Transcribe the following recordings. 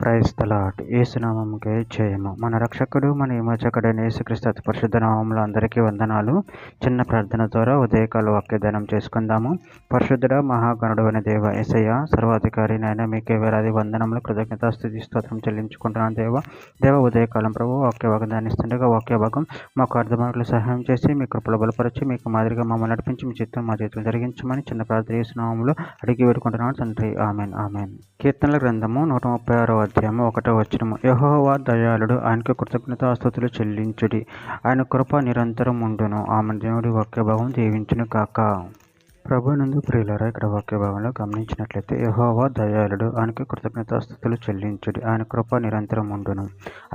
Praise the lord. యేసునామముకే జయము. మన రక్షకుడు మన విమోచకుడైన యేసుక్రీస్తు అతి పరిశుద్ధ నామములో అందరికీ వందనాలు. చిన్న ప్రార్థన ద్వారా ఉదయకాల వాక్యదానం చేసుకుందాము. పరిశుద్ధుడ మహాగణుడు అయిన దేవ యేసయ్య, సర్వాధికారి నాయన, మీకే వేలాది వందనములు, కృతజ్ఞత స్తుతి స్తోత్రం చెల్లించుకుంటున్నాను దేవ ఉదయకాలం ప్రభు వాక్య భాగం ధ్యానిస్తుండగా వాక్య భాగం మాకు అర్థమాటలు సహాయం చేసి మీ కృపలో బలపరిచి మీకు మాదిరిగా మమ్మల్ని నడిపించి మీ చిత్తం మా చేతులు జరిగించమని చిన్న ప్రార్థన యేసునామములో అడిగి వేడుకుంటున్నాను తండ్రి. Amen amen. కీర్తనల గ్రంథము 136 అధ్యాయము 1వ వచనము. యెహోవా దయాళుడు, ఆయనకు కృతజ్ఞతాస్తుతులు చెల్లించుడి, ఆయన కృప నిరంతరం ఉండును. ఆమె. దేవుడి వాక్య భాగం దీవించును కాక. ప్రభునందు ప్రియులారా, ఇక్కడ వాక్య భాగంలో గమనించినట్లయితే యెహోవా దయాళుడు, ఆయనకు కృతజ్ఞతాస్తుతులు చెల్లించుడి, ఆయన కృప నిరంతరం ఉండును.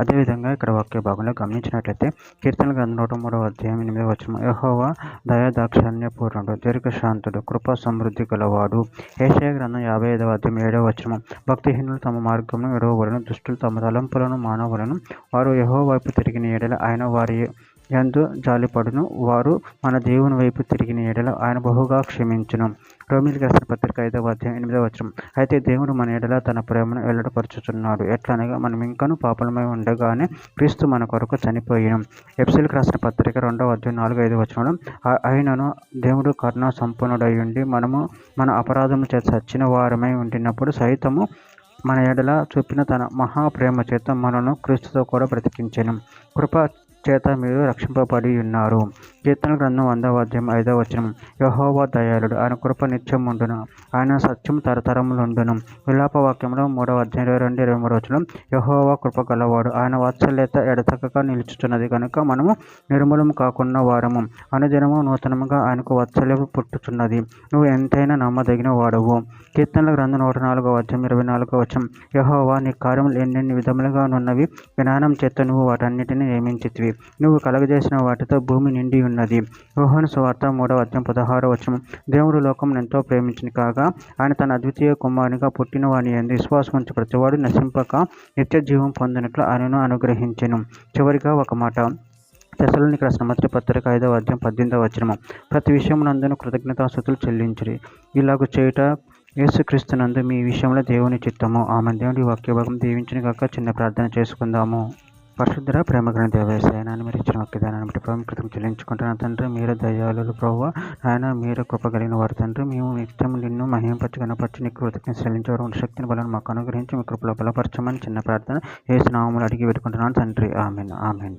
అదేవిధంగా ఇక్కడ వాక్య భాగంలో గమనించినట్లయితే కీర్తనల గ్రంథం 103వ అధ్యాయం 8వ వచనం. యెహోవా దయాదాక్షిణ్యపూర్ణుడు, దీర్ఘశాంతుడు, కృపా సమృద్ధి గలవాడు. యెషయా గ్రంథం 55వ అధ్యాయం 7వ వచనం. భక్తిహీనులు తమ మార్గమును విడవవలెను, దుష్టులు తమ తలంపులను మానవలెను. వారు యెహోవా వైపు తిరిగిన యెడల ఆయన వారి యందు జాలిపడును. వారు మన దేవుని వైపు తిరిగిన యెడల ఆయన బహుగా క్షమించును. రోమీయులకు రాసిన పత్రిక 5వ అధ్యాయం 8వ వచనం. అయితే దేవుడు మన యెడల తన ప్రేమను వెల్లడిపరచుచున్నాడు. ఎట్లనగా మనం ఇంకనూ పాపలమై ఉండగానే క్రీస్తు మన కొరకు చనిపోయిను. ఎఫెసీయులకు రాసిన పత్రిక 2వ అధ్యాయం 4-5 వచనంలో, అయినను దేవుడు కరుణా సంపన్నుడై ఉండి మనము మన అపరాధము చేత చచ్చిన వారమై ఉండినప్పుడు సైతము మన యెడల చూపిన తన మహాప్రేమ చేత మనను క్రీస్తుతో కూడా బ్రతికించెను. కృప చేత మీరు రక్షింపబడి ఉన్నారు. కీర్తనల గ్రంథం 100వ అధ్యాయం 5వ వచనం. యెహోవా దయాళుడు, ఆయన కృప నిత్యం ఉండును, ఆయన సత్యం తరతరములుండును. విలాప వాక్యంలో 3వ అధ్యాయం 22-23 వచనం. యెహోవా కృప గలవాడు, ఆయన వాత్సల్యత ఎడతెగక నిలుచుచున్నది కనుక మనము నిర్మూలము కాకున్న వారము. అనుదినము నూతనముగా ఆయనకు వాత్సల్యము పుట్టుచున్నది. నువ్వు ఎంతైనా నమ్మదగిన వాడవు. కీర్తనల గ్రంథం 104వ అధ్యాయం 24వ వచనం. యెహోవా నీ కార్యములు ఎన్నెన్ని విధములుగా నున్నవి, జ్ఞానం చేత నువ్వు వాటన్నిటిని నియమించితివి. నువ్వు కలగజేసిన వాటితో భూమి నిండి ఉన్నది. యోహాను సువార్త 3వ అధ్యాయం 16వ వచనం. దేవుడు లోకమును ఎంతో ప్రేమించిన కాగా ఆయన తన అద్వితీయ కుమారునిగా పుట్టిన వాని యందు విశ్వాసం ఉంచి ప్రతివాడు నశింపక నిత్య జీవం పొందినట్లు ఆయనను అనుగ్రహించెను. చివరిగా ఒక మాట. తెస్సలోనికీయులకు రాసిన మొదటి పత్రిక 5వ అధ్యాయం 18వ వచనం. ప్రతి విషయమునందును కృతజ్ఞతాస్తుతులు చెల్లించుడి, ఇలాగు చేయుట యేసుక్రీస్తునందు మీ విషయంలో దేవుని చిత్తము. ఆమె. దేవుడి వాక్య భాగం దీవించును గాక. చిన్న ప్రార్థన చేసుకుందాము. పరిశుద్ధ ప్రేమ గల దేవ యేసయ్య, నాయన మీరు ఇచ్చిన వాక్యదానాన్ని బట్టి ప్రభు కృతం చెల్లించుకుంటున్నాను తండ్రి. మీరు దయాళులు ప్రభువా, ఆయన మీరు కృప కలిగిన వారు తండ్రి. మేము నిత్యం నిన్ను మహింపరచి గణపరచి నీకు కృతజ్ఞత చెల్లించేవారు శక్తిని బలను మాకు అనుగ్రహించి మీ కృపలో బలపరచమని చిన్న ప్రార్థన యేసు నామములో అడిగి పెట్టుకుంటున్నాను తండ్రి. Amen amen.